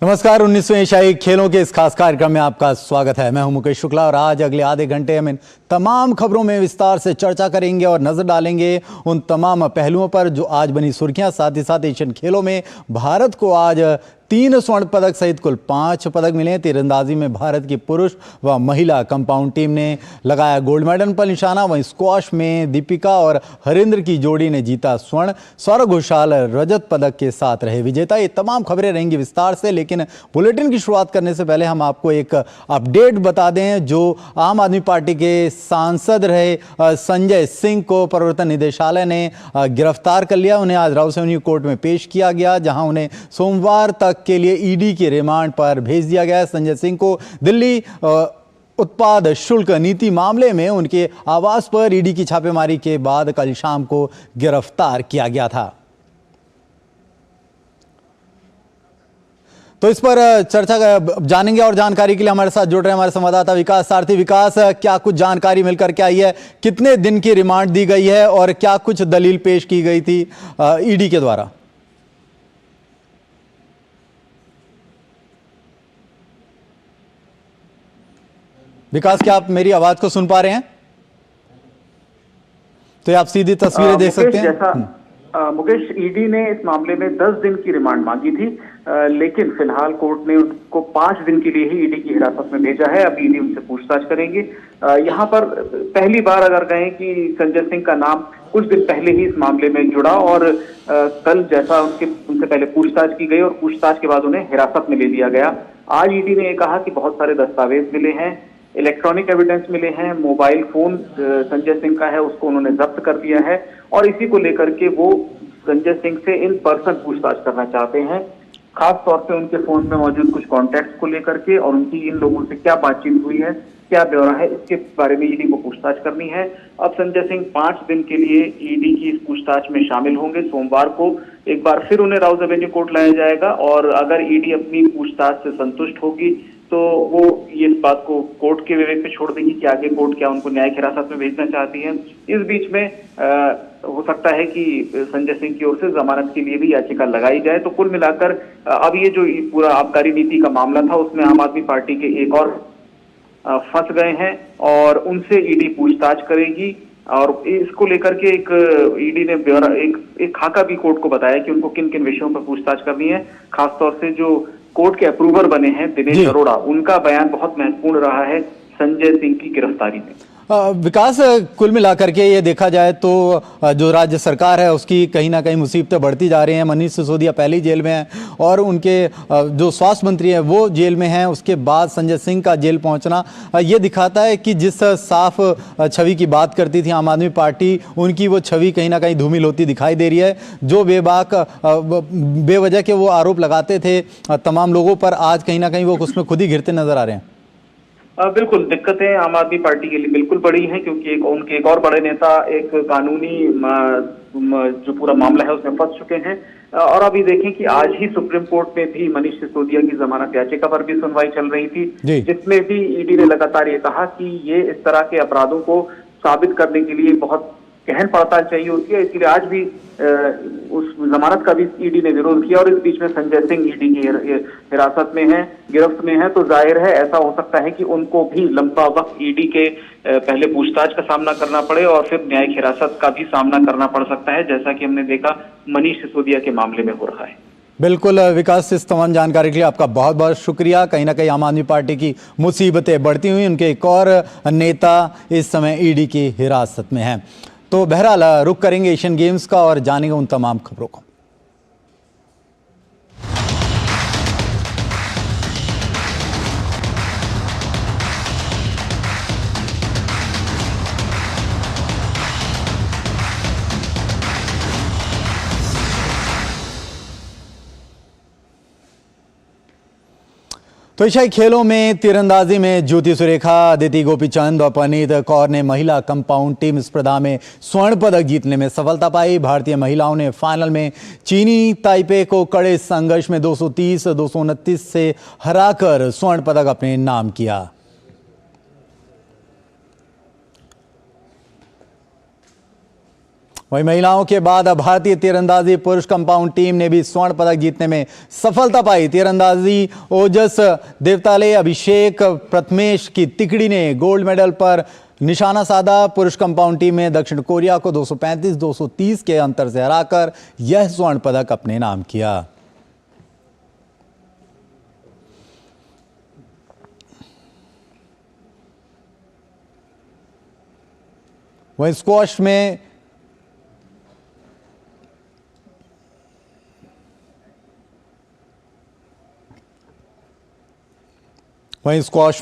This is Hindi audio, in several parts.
नमस्कार। 19वें एशियाई खेलों के इस खास कार्यक्रम में आपका स्वागत है। मैं हूं मुकेश शुक्ला और आज अगले आधे घंटे हम इन तमाम खबरों में विस्तार से चर्चा करेंगे और नजर डालेंगे उन तमाम पहलुओं पर जो आज बनी सुर्खियां। साथ ही साथ एशियन खेलों में भारत को आज 3 स्वर्ण पदक सहित कुल 5 पदक मिले। तीरंदाजी में भारत की पुरुष व महिला कंपाउंड टीम ने लगाया गोल्ड मेडल पर निशाना। वहीं स्क्वॉश में दीपिका और हरिंद्र की जोड़ी ने जीता स्वर्ण। सौरभ घोषाल रजत पदक के साथ रहे विजेता। ये तमाम खबरें रहेंगी विस्तार से, लेकिन बुलेटिन की शुरुआत करने से पहले हम आपको एक अपडेट बता दें। जो आम आदमी पार्टी के सांसद रहे संजय सिंह को प्रवर्तन निदेशालय ने गिरफ्तार कर लिया। उन्हें आज राउस एवेन्यू कोर्ट में पेश किया गया, जहां उन्हें सोमवार तक के लिए ईडी के रिमांड पर भेज दिया गया है। संजय सिंह को दिल्ली उत्पाद शुल्क नीति मामले में उनके आवास पर ईडी की छापेमारी के बाद कल शाम को गिरफ्तार किया गया था। तो इस पर चर्चा जानेंगे और जानकारी के लिए हमारे साथ जुड़ रहे हैं हमारे संवाददाता विकास सारथी। विकास, क्या कुछ जानकारी मिलकर के आई है? कितने दिन की रिमांड दी गई है और क्या कुछ दलील पेश की गई थी ईडी के द्वारा? विकास, क्या आप मेरी आवाज को सुन पा रहे हैं? तो आप सीधी तस्वीरें देख सकते हैं। मुकेश, ईडी ने इस मामले में 10 दिन की रिमांड मांगी थी, लेकिन फिलहाल कोर्ट ने उनको 5 दिन के लिए ही ईडी की हिरासत में भेजा है। अब ईडी उनसे पूछताछ करेंगे। यहाँ पर पहली बार अगर कहें कि संजय सिंह का नाम कुछ दिन पहले ही इस मामले में जुड़ा और कल जैसा उनसे पहले पूछताछ की गई और पूछताछ के बाद उन्हें हिरासत में ले लिया गया। आज ईडी ने यह कहा कि बहुत सारे दस्तावेज मिले हैं, इलेक्ट्रॉनिक एविडेंस मिले हैं, मोबाइल फोन संजय सिंह का है उसको उन्होंने जब्त कर दिया है और इसी को लेकर के वो संजय सिंह से इन पर्सन पूछताछ करना चाहते हैं, खास तौर पे उनके फोन में मौजूद कुछ कॉन्टैक्ट्स को लेकर के और उनकी इन लोगों से क्या बातचीत हुई है, क्या ब्यौरा है, इसके बारे में ईडी को पूछताछ करनी है। अब संजय सिंह 5 दिन के लिए ईडी की इस पूछताछ में शामिल होंगे। सोमवार को एक बार फिर उन्हें राउस एवेन्यू कोर्ट लाया जाएगा और अगर ईडी अपनी पूछताछ से संतुष्ट होगी तो वो ये इस बात को कोर्ट के विवेक पे छोड़ देगी कि आगे कोर्ट क्या उनको न्यायिक हिरासत में भेजना चाहती है। इस बीच में हो सकता है कि संजय सिंह की ओर से जमानत के लिए भी याचिका लगाई जाए। तो कुल मिलाकर अब ये जो पूरा आबकारी नीति का मामला था उसमें आम आदमी पार्टी के एक और फंस गए हैं और उनसे ईडी पूछताछ करेगी और इसको लेकर के एक ईडी ने ब्यौरा एक खाका भी कोर्ट को बताया कि उनको किन किन विषयों पर पूछताछ करनी है। खासतौर से जो कोर्ट के अप्रूवर बने हैं दिनेश अरोड़ा, उनका बयान बहुत महत्वपूर्ण रहा है संजय सिंह की गिरफ्तारी में। विकास, कुल मिलाकर के ये देखा जाए तो जो राज्य सरकार है उसकी कहीं ना कहीं मुसीबतें बढ़ती जा रही हैं। मनीष सिसोदिया पहली जेल में है और उनके जो स्वास्थ्य मंत्री हैं वो जेल में हैं। उसके बाद संजय सिंह का जेल पहुंचना ये दिखाता है कि जिस साफ छवि की बात करती थी आम आदमी पार्टी, उनकी वो छवि कहीं ना कहीं धूमिल होती दिखाई दे रही है। जो बेवजह के वो आरोप लगाते थे तमाम लोगों पर, आज कहीं ना कहीं वो उसमें खुद ही घिरते नजर आ रहे हैं। बिल्कुल, दिक्कतें आम आदमी पार्टी के लिए बिल्कुल बड़ी हैं क्योंकि उनके एक और बड़े नेता एक कानूनी जो पूरा मामला है उसमें फंस चुके हैं। और अभी देखें कि आज ही सुप्रीम कोर्ट में भी मनीष सिसोदिया की जमानत याचिका पर भी सुनवाई चल रही थी, जिसमें भी ईडी ने लगातार ये कहा कि ये इस तरह के अपराधों को साबित करने के लिए बहुत गहन पड़ताल चाहिए होती है। इसलिए आज भी उस जमानत का भी ईडी ने विरोध किया और इस बीच में संजय सिंह ईडी की हिरासत में है, गिरफ्त में है। तो जाहिर है ऐसा हो सकता है कि उनको भी लंबा वक्त ईडी के पहले पूछताछ का सामना करना पड़े और फिर न्यायिक हिरासत का भी सामना करना पड़ सकता है, जैसा कि हमने देखा मनीष सिसोदिया के मामले में हो रहा है। बिल्कुल विकास, इस तमाम जानकारी के लिए आपका बहुत बहुत शुक्रिया। कहीं ना कहीं आम आदमी पार्टी की मुसीबतें बढ़ती हुई, उनके एक और नेता इस समय ईडी की हिरासत में हैं। तो बहरहाल रुक करेंगे एशियन गेम्स का और जानेंगे उन तमाम खबरों को। तो एशियाई खेलों में तीरंदाजी में ज्योति सुरेखा, अदिति गोपीचंद और परनीत कौर ने महिला कंपाउंड टीम स्पर्धा में स्वर्ण पदक जीतने में सफलता पाई। भारतीय महिलाओं ने फाइनल में चीनी ताइपे को कड़े संघर्ष में 230-229 से हराकर स्वर्ण पदक अपने नाम किया। वहीं महिलाओं के बाद अब भारतीय तीरंदाजी पुरुष कंपाउंड टीम ने भी स्वर्ण पदक जीतने में सफलता पाई। तीरंदाजी ओजस देवताले, अभिषेक प्रथमेश की तिकड़ी ने गोल्ड मेडल पर निशाना साधा। पुरुष कंपाउंड टीम में दक्षिण कोरिया को 235-230 के अंतर से हराकर यह स्वर्ण पदक अपने नाम किया। वहीं स्क्वॉश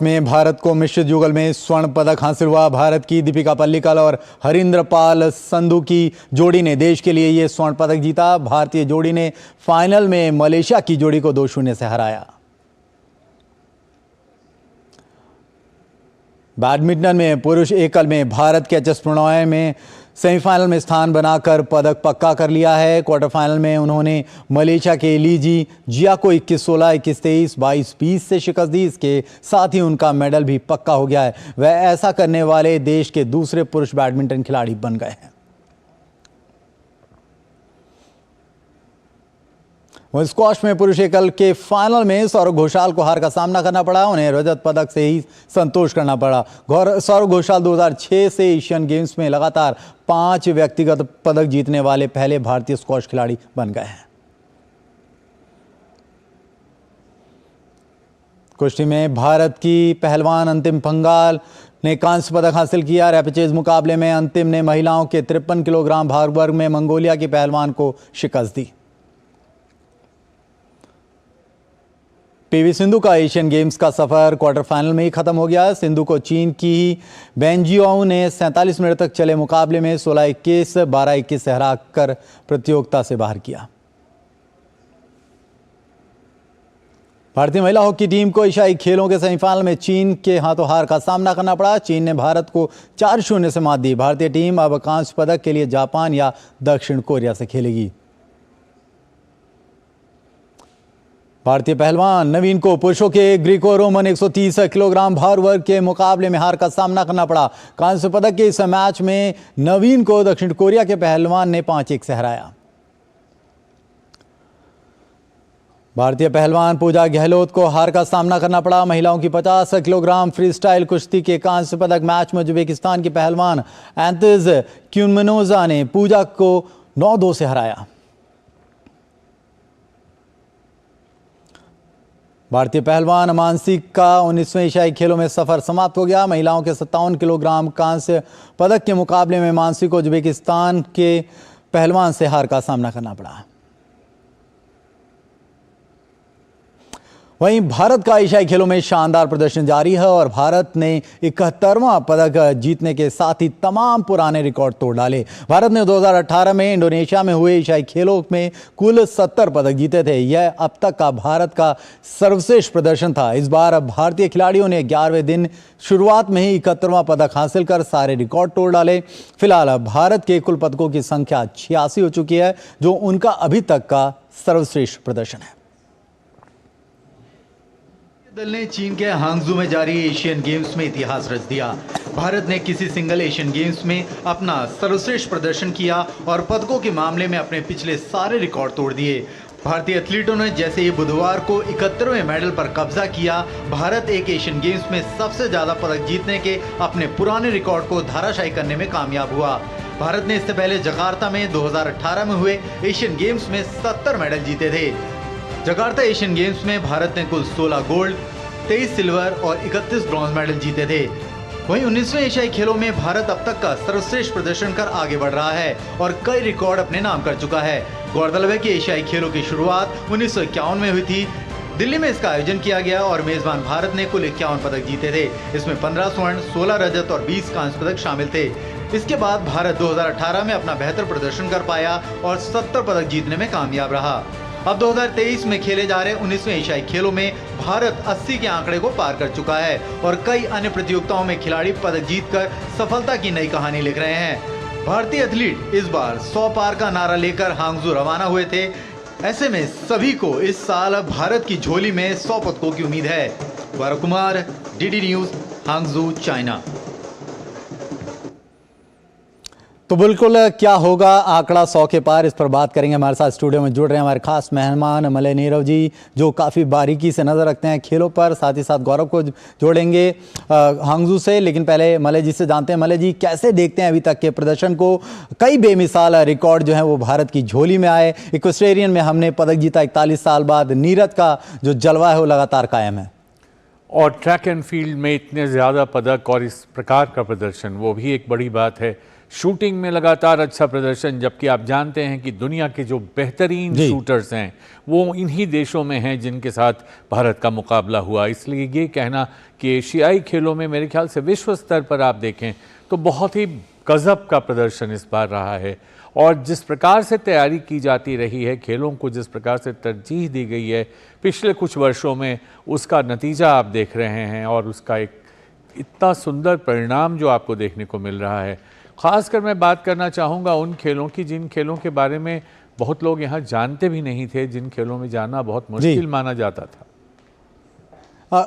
में भारत को मिश्रित युगल में स्वर्ण पदक हासिल हुआ। भारत की दीपिका पल्लिकल और हरिंद्र पाल संधू की जोड़ी ने देश के लिए यह स्वर्ण पदक जीता। भारतीय जोड़ी ने फाइनल में मलेशिया की जोड़ी को 2-0 से हराया। बैडमिंटन में पुरुष एकल में भारत के एच.एस. प्रणॉय में सेमीफाइनल में स्थान बनाकर पदक पक्का कर लिया है। क्वार्टर फाइनल में उन्होंने मलेशिया के लीजी जिया को 21-16, 21-23, 22-20 से शिकस्त दी। इसके साथ ही उनका मेडल भी पक्का हो गया है। वह ऐसा करने वाले देश के दूसरे पुरुष बैडमिंटन खिलाड़ी बन गए हैं। वहीं स्क्वॉश में पुरुष एकल के फाइनल में सौरभ घोषाल को हार का सामना करना पड़ा। उन्हें रजत पदक से ही संतोष करना पड़ा। सौरभ घोषाल 2006 से एशियन गेम्स में लगातार 5 व्यक्तिगत पदक जीतने वाले पहले भारतीय स्क्वॉश खिलाड़ी बन गए हैं। कुश्ती में भारत की पहलवान अंतिम पंघाल ने कांस्य पदक हासिल किया। रैपिचेज मुकाबले में अंतिम ने महिलाओं के 53 किलोग्राम भार वर्ग में मंगोलिया की पहलवान को शिकस्त दी। पीवी सिंधु का एशियन गेम्स का सफर क्वार्टर फाइनल में ही खत्म हो गया। सिंधु को चीन की ही बेंजियाओ ने 47 मिनट तक चले मुकाबले में 16-21, 12-21 से हराकर प्रतियोगिता से बाहर किया। भारतीय महिला हॉकी टीम को एशियाई खेलों के सेमीफाइनल में चीन के हाथों हार का सामना करना पड़ा। चीन ने भारत को 4-0 से मात दी। भारतीय टीम अब कांस्य पदक के लिए जापान या दक्षिण कोरिया से खेलेगी। भारतीय पहलवान नवीन को पुरुषों के ग्रीको रोमन 130 किलोग्राम भार वर्ग के मुकाबले में हार का सामना करना पड़ा। कांस्य पदक के इस मैच में नवीन को दक्षिण कोरिया के पहलवान ने 5-1 से हराया। भारतीय पहलवान पूजा गहलोत को हार का सामना करना पड़ा। महिलाओं की 50 किलोग्राम फ्री स्टाइल कुश्ती के कांस्य पदक मैच में उज्बेकिस्तान की पहलवान एंतिज क्यूनमनोजा ने पूजा को 9-2 से हराया। भारतीय पहलवान मानसी का 19वें एशियाई खेलों में सफर समाप्त हो गया। महिलाओं के 57 किलोग्राम कांस्य पदक के मुकाबले में मानसी को उज्बेकिस्तान के पहलवान से हार का सामना करना पड़ा। वहीं भारत का एशियाई खेलों में शानदार प्रदर्शन जारी है और भारत ने 71वां पदक जीतने के साथ ही तमाम पुराने रिकॉर्ड तोड़ डाले। भारत ने 2018 में इंडोनेशिया में हुए एशियाई खेलों में कुल 70 पदक जीते थे। यह अब तक का भारत का सर्वश्रेष्ठ प्रदर्शन था। इस बार भारतीय खिलाड़ियों ने 11वें दिन शुरुआत में ही 71वां पदक हासिल कर सारे रिकॉर्ड तोड़ डाले। फिलहाल भारत के कुल पदकों की संख्या 86 हो चुकी है, जो उनका अभी तक का सर्वश्रेष्ठ प्रदर्शन है। दल ने चीन के हांगझू में जारी एशियन गेम्स में इतिहास रच दिया। भारत ने किसी सिंगल एशियन गेम्स में अपना सर्वश्रेष्ठ प्रदर्शन किया और पदकों के मामले में अपने पिछले सारे रिकॉर्ड तोड़ दिए। भारतीय एथलीटों ने जैसे ही बुधवार को 71वें मेडल पर कब्जा किया, भारत एक एशियन गेम्स में सबसे ज्यादा पदक जीतने के अपने पुराने रिकॉर्ड को धाराशायी करने में कामयाब हुआ। भारत ने इससे पहले जकार्ता में 2018 में हुए एशियन गेम्स में 70 मेडल जीते थे। जकार्ता एशियन गेम्स में भारत ने कुल 16 गोल्ड, 23 सिल्वर और 31 ब्रॉन्ज मेडल जीते थे। वहीं 19वें एशियाई खेलों में भारत अब तक का सर्वश्रेष्ठ प्रदर्शन कर आगे बढ़ रहा है और कई रिकॉर्ड अपने नाम कर चुका है। गौरतलब है कि एशियाई खेलों की शुरुआत 1951 में हुई थी। दिल्ली में इसका आयोजन किया गया और मेजबान भारत ने कुल 51 पदक जीते थे। इसमें 15 स्वर्ण, 16 रजत और 20 कांस्य पदक शामिल थे। इसके बाद भारत 2018 में अपना बेहतर प्रदर्शन कर पाया और 70 पदक जीतने में कामयाब रहा। अब 2023 में खेले जा रहे 19वें एशियाई खेलों में भारत 80 के आंकड़े को पार कर चुका है और कई अन्य प्रतियोगिताओं में खिलाड़ी पदक जीतकर सफलता की नई कहानी लिख रहे हैं। भारतीय एथलीट इस बार 100 पार का नारा लेकर हांगझू रवाना हुए थे। ऐसे में सभी को इस साल भारत की झोली में 100 पदकों की उम्मीद है। Gaurav Kumar, DD News, Hangzhou, China. तो बिल्कुल क्या होगा आंकड़ा 100 के पार, इस पर बात करेंगे। हमारे साथ स्टूडियो में जुड़ रहे हैं हमारे खास मेहमान मलय नीरव जी, जो काफ़ी बारीकी से नज़र रखते हैं खेलों पर। साथ ही साथ गौरव को जोड़ेंगे हांगजू से, लेकिन पहले मलय जी से जानते हैं। मलय जी, कैसे देखते हैं अभी तक के प्रदर्शन को? कई बेमिसाल रिकॉर्ड जो है वो भारत की झोली में आए। इक्वेस्ट्रियन में हमने पदक जीता 41 साल बाद। नीरज का जो जलवा है वो लगातार कायम है, और ट्रैक एंड फील्ड में इतने ज़्यादा पदक और इस प्रकार का प्रदर्शन, वो भी एक बड़ी बात है। शूटिंग में लगातार अच्छा प्रदर्शन, जबकि आप जानते हैं कि दुनिया के जो बेहतरीन शूटर्स हैं वो इन्हीं देशों में हैं जिनके साथ भारत का मुकाबला हुआ। इसलिए ये कहना कि एशियाई खेलों में, मेरे ख्याल से विश्व स्तर पर आप देखें तो बहुत ही गजब का प्रदर्शन इस बार रहा है। और जिस प्रकार से तैयारी की जाती रही है, खेलों को जिस प्रकार से तरजीह दी गई है पिछले कुछ वर्षों में, उसका नतीजा आप देख रहे हैं और उसका एक इतना सुंदर परिणाम जो आपको देखने को मिल रहा है। ख़ासकर मैं बात करना चाहूँगा उन खेलों की जिन खेलों के बारे में बहुत लोग यहाँ जानते भी नहीं थे, जिन खेलों में जाना बहुत मुश्किल माना जाता था।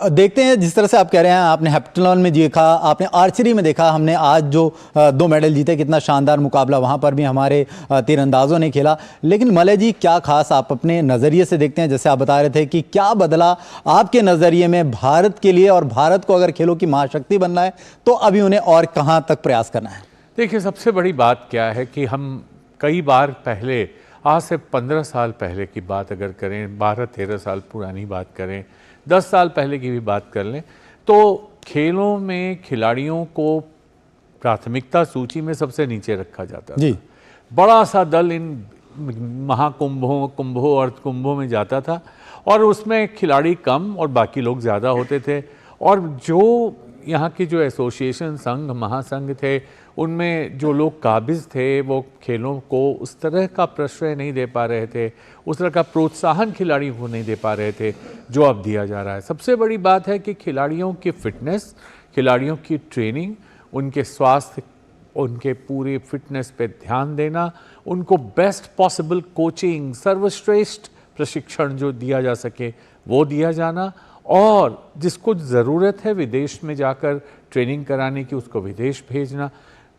देखते हैं जिस तरह से आप कह रहे हैं, आपने हेप्टाथलॉन में देखा, आपने आर्चरी में देखा, हमने आज जो 2 मेडल जीते, कितना शानदार मुकाबला वहाँ पर भी हमारे तीरंदाजों ने खेला। लेकिन मलय जी, क्या खास आप अपने नज़रिए से देखते हैं? जैसे आप बता रहे थे कि क्या बदला आपके नज़रिए में भारत के लिए, और भारत को अगर खेलों की महाशक्ति बनना है तो अभी उन्हें और कहाँ तक प्रयास करना है? देखिए, सबसे बड़ी बात क्या है कि हम कई बार पहले, आज से 15 साल पहले की बात अगर करें, 12-13 साल पुरानी बात करें, 10 साल पहले की भी बात कर लें, तो खेलों में खिलाड़ियों को प्राथमिकता सूची में सबसे नीचे रखा जाता था। बड़ा सा दल इन महाकुंभों, कुंभों, अर्धकुंभों में जाता था और उसमें खिलाड़ी कम और बाकी लोग ज़्यादा होते थे। और जो यहाँ के जो एसोसिएशन, संघ, महासंघ थे, उनमें जो लोग काबिज थे वो खेलों को उस तरह का प्रश्रय नहीं दे पा रहे थे, उस तरह का प्रोत्साहन खिलाड़ियों को नहीं दे पा रहे थे जो अब दिया जा रहा है। सबसे बड़ी बात है कि खिलाड़ियों की फिटनेस, खिलाड़ियों की ट्रेनिंग, उनके स्वास्थ्य, उनके पूरी फिटनेस पे ध्यान देना, उनको बेस्ट पॉसिबल कोचिंग, सर्वश्रेष्ठ प्रशिक्षण जो दिया जा सके वो दिया जाना, और जिसको ज़रूरत है विदेश में जाकर ट्रेनिंग कराने की उसको विदेश भेजना।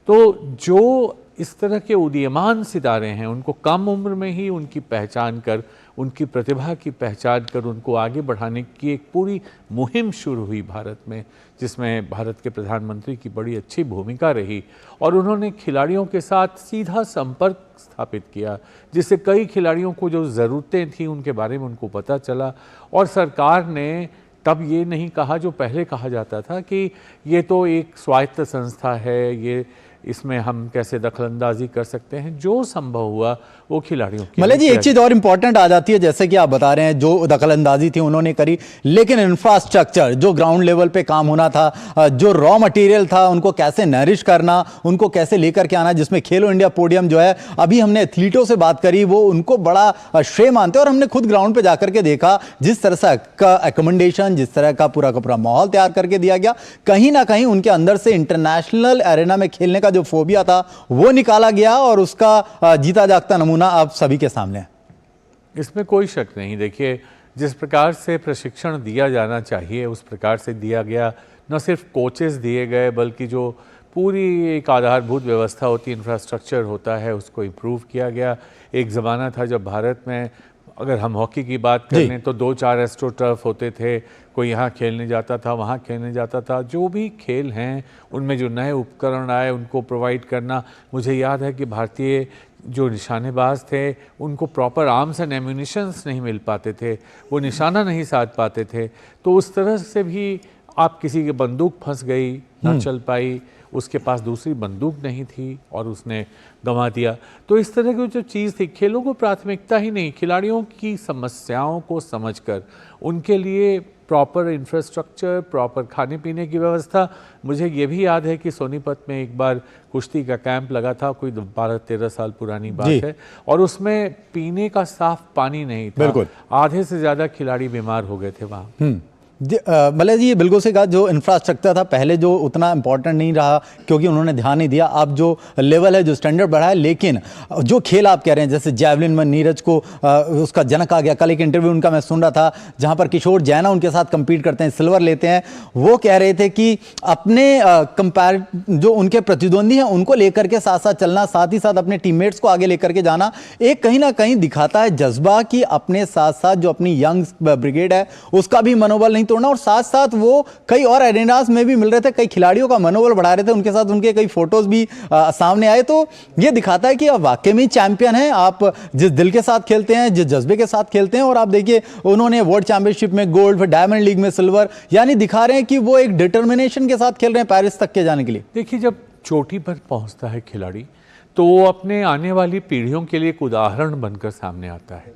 तो जो इस तरह के उदीयमान सितारे हैं उनको कम उम्र में ही उनकी पहचान कर, उनकी प्रतिभा की पहचान कर उनको आगे बढ़ाने की एक पूरी मुहिम शुरू हुई भारत में, जिसमें भारत के प्रधानमंत्री की बड़ी अच्छी भूमिका रही। और उन्होंने खिलाड़ियों के साथ सीधा संपर्क स्थापित किया, जिससे कई खिलाड़ियों को जो ज़रूरतें थी उनके बारे में उनको पता चला। और सरकार ने तब ये नहीं कहा जो पहले कहा जाता था कि ये तो एक स्वायत्त संस्था है, ये इसमें हम कैसे दखलंदाजी कर सकते हैं। जो संभव हुआ वो खिलाड़ियों की। मलय जी, एक चीज़ और इम्पॉर्टेंट आ जाती है, जैसे कि आप बता रहे हैं जो दखलंदाजी थी उन्होंने करी, लेकिन इंफ्रास्ट्रक्चर जो ग्राउंड लेवल पे काम होना था, जो रॉ मटेरियल था उनको कैसे नरिश करना, उनको कैसे लेकर के आना, जिसमें खेलो इंडिया पोडियम जो है, अभी हमने एथलीटों से बात करी, वो उनको बड़ा श्रेय मानते हैं। और हमने खुद ग्राउंड पर जाकर के देखा जिस तरह से का एकोमोडेशन, जिस तरह का पूरा माहौल तैयार करके दिया गया, कहीं ना कहीं उनके अंदर से इंटरनेशनल एरेना में खेलने का जो फोबिया था वो निकाला गया और उसका जीता जागता नमूना आप सभी के सामने है। इसमें कोई शक नहीं। देखिए, जिस प्रकार से प्रशिक्षण दिया जाना चाहिए उस प्रकार से दिया गया। न सिर्फ कोचेस दिए गए, बल्कि जो पूरी एक आधारभूत व्यवस्था होती है, इंफ्रास्ट्रक्चर होता है, उसको इम्प्रूव किया गया। एक ज़माना था जब भारत में, अगर हम हॉकी की बात कर लें तो 2-4 एस्ट्रो टर्फ होते थे, कोई यहाँ खेलने जाता था, वहाँ खेलने जाता था। जो भी खेल हैं उनमें जो नए उपकरण आए उनको प्रोवाइड करना। मुझे याद है कि भारतीय जो निशानेबाज थे उनको प्रॉपर आर्म्स एंड एम्यूनिशंस नहीं मिल पाते थे, वो निशाना नहीं साध पाते थे। तो उस तरह से भी आप किसी की बंदूक फंस गई, ना चल पाई, उसके पास दूसरी बंदूक नहीं थी और उसने गंवा दिया। तो इस तरह की जो चीज़ थी, खेलों को प्राथमिकता ही नहीं, खिलाड़ियों की समस्याओं को समझकर उनके लिए प्रॉपर इंफ्रास्ट्रक्चर, प्रॉपर खाने पीने की व्यवस्था। मुझे ये भी याद है कि सोनीपत में एक बार कुश्ती का कैंप लगा था, कोई 12-13 साल पुरानी बात है, और उसमें पीने का साफ पानी नहीं था। आधे से ज़्यादा खिलाड़ी बीमार हो गए थे वहाँ। मतलब जी ये बिल्कुल से कहा, जो इंफ्रास्ट्रक्चर था पहले जो उतना इंपॉर्टेंट नहीं रहा क्योंकि उन्होंने ध्यान नहीं दिया, अब जो लेवल है, जो स्टैंडर्ड बढ़ा है। लेकिन जो खेल आप कह रहे हैं, जैसे जैवलिन में नीरज को उसका जनक आ गया, कल एक इंटरव्यू उनका मैं सुन रहा था जहां पर किशोर जैना उनके साथ कंपीट करते हैं, सिल्वर लेते हैं। वो कह रहे थे कि अपने कंपेयर जो उनके प्रतिद्वंदी हैं उनको लेकर के साथ साथ चलना, साथ ही साथ अपने टीममेट्स को आगे लेकर के जाना, एक कहीं ना कहीं दिखाता है जज्बा कि अपने साथ साथ जो अपनी यंग ब्रिगेड है उसका भी मनोबल नहीं तोड़ना। और साथ साथ वो कई और एरेनास में भी मिल रहे थे, कई खिलाड़ियों का मनोबल बढ़ा रहे थे, उनके साथ उनके कई फोटोज भी सामने आए। तो ये दिखाता है कि आप वाकई में चैंपियन हैं, आप जिस दिल के साथ खेलते हैं, जिस जज्बे के साथ खेलते हैं। और आप देखिए उन्होंने वर्ल्ड चैंपियनशिप में गोल्ड, फिर डायमंड लीग में सिल्वर, यानी दिखा रहे हैं कि वो एक डिटर्मिनेशन के साथ खेल रहे हैं पेरिस तक के जाने के लिए। देखिए, जब चोटी पर पहुंचता है खिलाड़ी तो वो अपने आने वाली पीढ़ियों के लिए एक उदाहरण बनकर सामने आता है।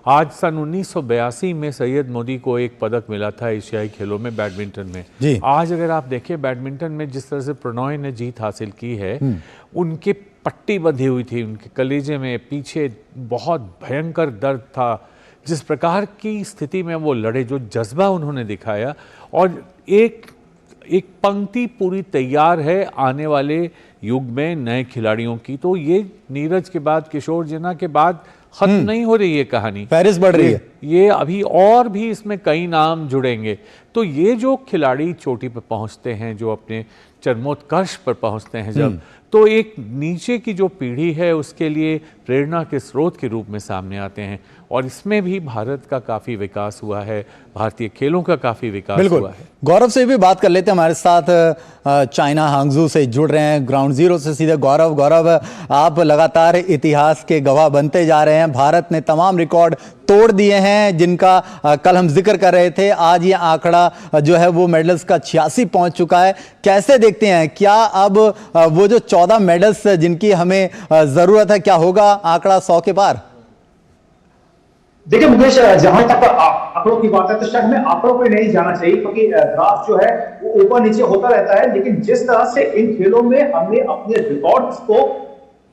आज सन 1982 में सैयद मोदी को एक पदक मिला था एशियाई खेलों में बैडमिंटन में जी। आज अगर आप देखें बैडमिंटन में जिस तरह से प्रणॉय ने जीत हासिल की है, उनकी पट्टी बंधी हुई थी, उनके कलेजे में पीछे बहुत भयंकर दर्द था। जिस प्रकार की स्थिति में वो लड़े, जो जज्बा उन्होंने दिखाया, और एक पंक्ति पूरी तैयार है आने वाले युग में नए खिलाड़ियों की। तो ये नीरज के बाद, किशोर जैना के बाद खत्म नहीं हो रही है कहानी, पेरिस बढ़ रही है। ये अभी और भी इसमें कई नाम जुड़ेंगे। तो ये जो खिलाड़ी चोटी पर पहुंचते हैं, जो अपने चरमोत्कर्ष पर पहुंचते हैं जब, तो एक नीचे की जो पीढ़ी है उसके लिए प्रेरणा के स्रोत के रूप में सामने आते हैं। और इसमें भी भारत का काफ़ी विकास हुआ है, भारतीय खेलों का काफ़ी विकास हुआ है। गौरव से भी बात कर लेते हैं, हमारे साथ चाइना हांगजू से जुड़ रहे हैं ग्राउंड जीरो से सीधे गौरव, आप लगातार इतिहास के गवाह बनते जा रहे हैं। भारत ने तमाम रिकॉर्ड तोड़ दिए हैं जिनका कल हम जिक्र कर रहे थे। आज ये आंकड़ा जो है वो मेडल्स का 86 पहुंच चुका है। कैसे देखते हैं, क्या अब वो जो 14 मेडल्स जिनकी हमें जरूरत है, क्या होगा आंकड़ा 100 के पार? देखिए मुकेश, जहां तक आंकड़ों की बात है तो शायद हमें आंकड़ों पे नहीं जाना चाहिए, क्योंकि ग्राफ जो है वो ऊपर नीचे होता रहता है। लेकिन जिस तरह से इन खेलों में हमने अपने रिकॉर्ड्स को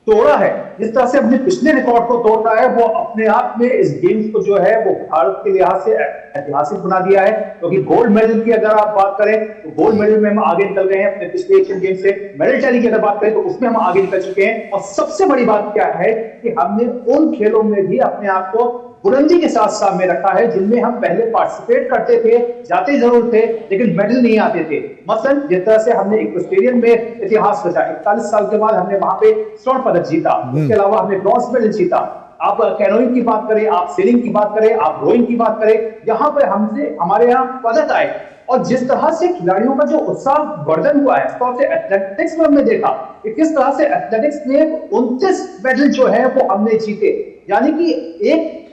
तोड़ा है, जिस तरह से अपने पिछले रिकॉर्ड को तोड़ा है, वो अपने आप में इस गेम्स को जो है वो भारत के लिहाज से ऐतिहासिक बना दिया है। क्योंकि गोल्ड मेडल की अगर आप बात करें तो गोल्ड मेडल में हम आगे निकल गए हैं अपने पिछले एशियन गेम्स से। मेडल टैली की अगर बात करें तो उसमें हम आगे निकल चुके हैं। और सबसे बड़ी बात क्या है कि हमने उन खेलों में भी अपने आप को बुलंदी के साथ सामने रखा है जिनमें हम पहले पार्टिसिपेट करते थे, जाते जरूर थे, लेकिन मेडल नहीं आते थे। मसलन जिस तरह से हमने इक्वेस्टेरियन में इतिहास रचा, 41 साल के बाद हमने वहां पे स्वर्ण पदक जीता, उसके अलावा हमने ब्रॉन्ज मेडल जीता। आप कैनोइंग की बात करें, आप सेलिंग की बात करें, आप रोइंग की बात करें, यहाँ पर हमारे यहाँ पदक आए। और जिस तरह से खिलाड़ियों का जो उत्साह वर्धन हुआ है, से एथलेटिक्स में हमने देखा कि किस तरह से एथलेटिक्स में 29 मेडल जो है वो हमने जीते। यानी कि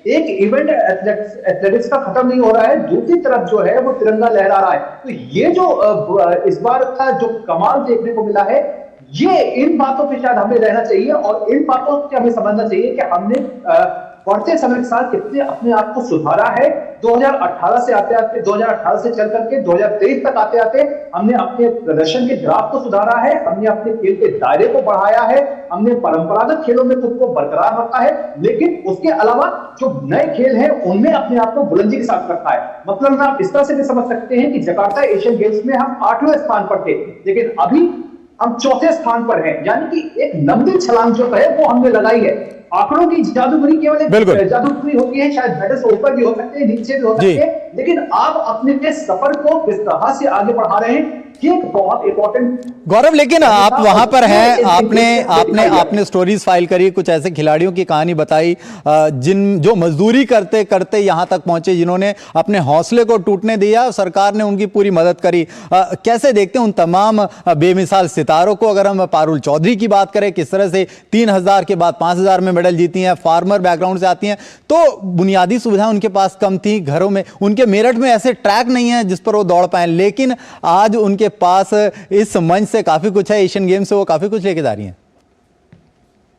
एक इवेंट एथलेटिक्स का खत्म नहीं हो रहा है, दूसरी तरफ जो है वो तिरंगा लहरा रहा है। तो ये जो इस बार का जो कमाल देखने को मिला है, ये इन बातों पे शायद हमें रहना चाहिए और इन बातों से हमें समझना चाहिए कि हमने बढ़ते समय के साथ कितने अपने आप को सुधारा है। 2018 से आते आते 2018 से चल करके 2023 तक आते आते हमने अपने प्रदर्शन के ग्राफ को सुधारा है, हमने अपने खेल के दायरे को बढ़ाया है, हमने परंपरागत खेलों में खुद को बरकरार रखा है, लेकिन उसके अलावा जो नए खेल हैं उनमें अपने आप को बुलंदी के साथ रखा है। मतलब आप इस तरह से भी समझ सकते हैं कि जकार्ता एशियन गेम्स में हम 8वें स्थान पर थे, लेकिन अभी हम 4थे स्थान पर हैं। यानी कि एक लंबी छलांग जो है वो हमने लगाई है। आंकड़ों की जादूगरी केवल एक जादूगरी होती है, शायद मेडल्स ऊपर भी हो सकते हैं, नीचे भी हो सकते हैं, लेकिन आप अपने सफर को किस तरह से आगे बढ़ा रहे हैं ये बहुत इंपॉर्टेंट। गौरव, लेकिन आप वहां पर हैं, आपने स्टोरीज फाइल करी, कुछ ऐसे खिलाड़ियों की कहानी बताई जो मजदूरी करते करते यहां तक पहुंचे, जिन्होंने अपने हौसले को टूटने दिया, सरकार ने उनकी पूरी मदद करी। कैसे देखते हैं उन तमाम बेमिसाल सितारों को? अगर हम पारुल चौधरी की बात करें, किस तरह से 3000 के बाद 5000 में मेडल जीती हैं, फार्मर बैकग्राउंड से आती हैं, तो बुनियादी सुविधाएं उनके पास कम थी, घरों में उनके मेरठ में ऐसे ट्रैक नहीं है जिस पर वो दौड़ पाए, लेकिन आज उनके पास इस मंच से काफी कुछ है, एशियन गेम्स से वो काफी कुछ लेके जा रही हैं।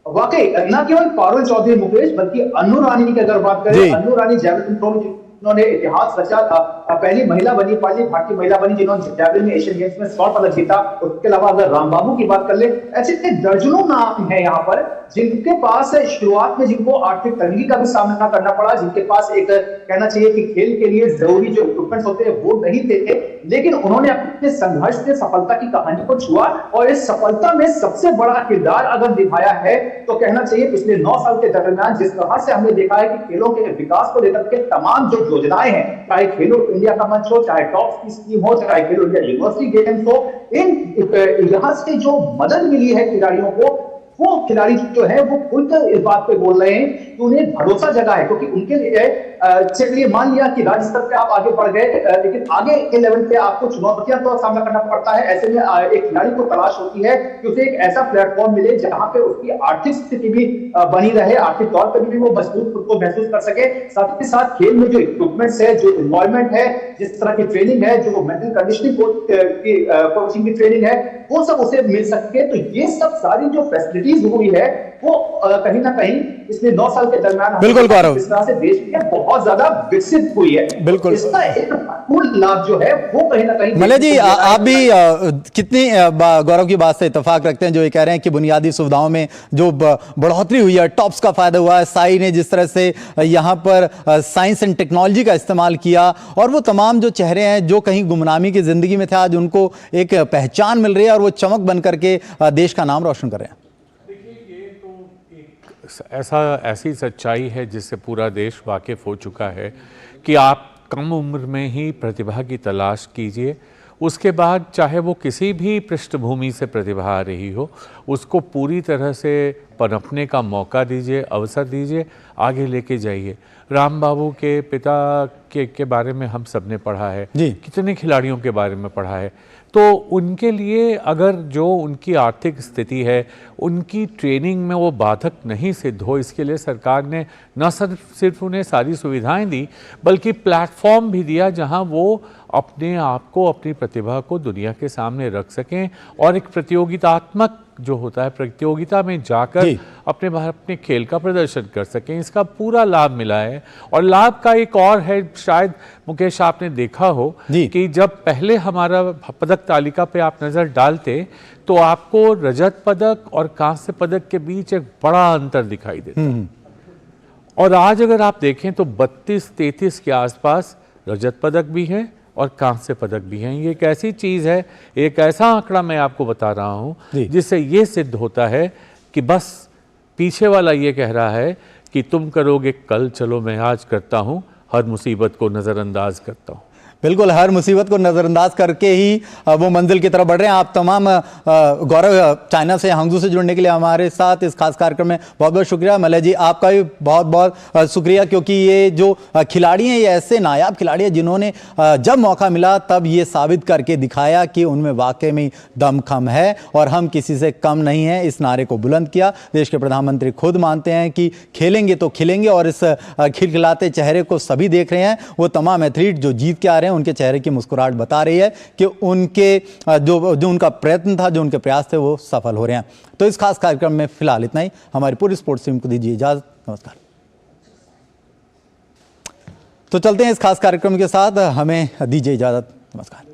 वाकई न केवल पारुल चौधरी मुकेश, बल्कि अन्नू रानी की अगर बात करें, अन्नू रानी जैवलिन थ्रो में उन्होंने इतिहास रचा था, पहली महिला बनी, पहली भारतीय महिला बनी जिन्होंने जैवलिन में एशियन गेम्स में स्वर्ण पदक जीता। उसके अलावा अगर रामबाबू की बात कर ले, ऐसे दर्जनों नाम है यहाँ पर जिनके पास शुरुआत में जिनको आर्थिक तंगी का भी सामना करना पड़ा, जिनके पास एक कहना चाहिए कि खेल के लिए जरूरी जो इक्विपमेंट्स होते हैं वो नहीं थे, लेकिन उन्होंने अपने संघर्ष से सफलता की कहानी को छुआ और इस सफलता में सबसे बड़ा किरदार अगर निभाया है तो कहना चाहिए पिछले 9 साल के दरमियान जिस तरह से हमने देखा है कि खेलों के विकास को लेकर के तमाम जो योजनाएं हैं, चाहे खेलो इंडिया का मंच हो, चाहे टॉप्स की स्कीम हो, चाहे खेलो इंडिया यूनिवर्सिटी गेम्स हो, इन यहां से जो मदद मिली है खिलाड़ियों को, वो खिलाड़ी जो है वो खुलकर इस बात पे बोल रहे हैं कि उन्हें भरोसा जगा है, क्योंकि उनके लिए चलिए मान लिया कि राज्य स्तर पे आप आगे बढ़ गए, लेकिन आगे के लेवल पे आपको चुनौतियां तो सामना करना पड़ता है। ऐसे में एक खिलाड़ी को तलाश होती है कि उसे एक ऐसा प्लेटफॉर्म मिले जहां पे उसकी आर्थिक स्थिति भी बनी रहे, आर्थिक तौर पर भी वो मजबूत खुद को महसूस कर सके, साथ ही साथ खेल में जो इक्विपमेंट्स है, जो इन्वॉल्वमेंट है, जिस तरह की ट्रेनिंग है, जो मेंटल कंडीशनिंग की कोचिंग की ट्रेनिंग है, वो सब उसे मिल सके। तो ये सब सारी जो फैसिलिटीज हुई है वो कहीं ना कहीं पिछले 9 साल के दरमियान बिल्कुल गौरव, इस तरह से देश में बहुत ज्यादा विकसित हुई है। बिल्कुल, इसका एक पूर्ण लाभ जो है वो कहीं ना कहीं मलय जी, आप भी कितनी गौरव की बात से इत्तेफाक रखते हैं जो ये कह रहे हैं कि बुनियादी सुविधाओं में जो बढ़ोतरी हुई है, टॉप्स का फायदा हुआ है, साई ने जिस तरह से यहाँ पर साइंस एंड टेक्नोलॉजी का इस्तेमाल किया और वो तमाम जो चेहरे हैं जो कहीं गुमनामी की जिंदगी में थे, आज उनको एक पहचान मिल रही है और वो चमक बन करके देश का नाम रोशन कर रहे हैं। ऐसी सच्चाई है जिससे पूरा देश वाकिफ हो चुका है कि आप कम उम्र में ही प्रतिभा की तलाश कीजिए, उसके बाद चाहे वो किसी भी पृष्ठभूमि से प्रतिभा आ रही हो, उसको पूरी तरह से पनपने का मौका दीजिए, अवसर दीजिए, आगे लेके जाइए। राम बाबू के पिता के बारे में हम सब ने पढ़ा है, कितने खिलाड़ियों के बारे में पढ़ा है, तो उनके लिए अगर जो उनकी आर्थिक स्थिति है, उनकी ट्रेनिंग में वो बाधक नहीं सिद्ध हो, इसके लिए सरकार ने न सिर्फ उन्हें सारी सुविधाएं दी बल्कि प्लेटफॉर्म भी दिया जहां वो अपने आप को, अपनी प्रतिभा को दुनिया के सामने रख सकें और एक प्रतियोगितात्मक जो होता है प्रतियोगिता में जाकर अपने खेल का प्रदर्शन कर सकें। इसका पूरा लाभ मिला है। और लाभ का एक और है, शायद मुकेश आपने देखा हो कि जब पहले हमारा पदक तालिका पे आप नज़र डालते तो आपको रजत पदक और कांस्य पदक के बीच एक बड़ा अंतर दिखाई देता, और आज अगर आप देखें तो 32-33 के आसपास रजत पदक भी है और कांस्य पदक भी हैं। ये एक ऐसी चीज़ है, एक ऐसा आंकड़ा मैं आपको बता रहा हूँ जिससे ये सिद्ध होता है कि बस पीछे वाला ये कह रहा है कि तुम करोगे कल, चलो मैं आज करता हूँ, हर मुसीबत को नज़रअंदाज करता हूँ। बिल्कुल, हर मुसीबत को नज़रअंदाज करके ही वो मंजिल की तरफ बढ़ रहे हैं। आप तमाम गौरव, चाइना से, हांगझू से जुड़ने के लिए हमारे साथ इस खास कार्यक्रम में बहुत बहुत शुक्रिया। मलय जी, आपका भी बहुत बहुत शुक्रिया, क्योंकि ये जो खिलाड़ी हैं, ये ऐसे नायाब खिलाड़ी हैं जिन्होंने जब मौका मिला तब ये साबित करके दिखाया कि उनमें वाकई में दमखम है और हम किसी से कम नहीं हैं। इस नारे को बुलंद किया। देश के प्रधानमंत्री खुद मानते हैं कि खेलेंगे तो खिलेंगे, और इस खिलखिलाते चेहरे को सभी देख रहे हैं। वो तमाम एथलीट जो जीत के आ रहे हैं, उनके चेहरे की मुस्कुराहट बता रही है कि उनके जो उनका प्रयत्न था, जो उनके प्रयास थे, वो सफल हो रहे हैं। तो इस खास कार्यक्रम में फिलहाल इतना ही। हमारी पूरी स्पोर्ट्स टीम को दीजिए इजाजत। नमस्कार। तो चलते हैं इस खास कार्यक्रम के साथ, हमें दीजिए इजाजत। नमस्कार।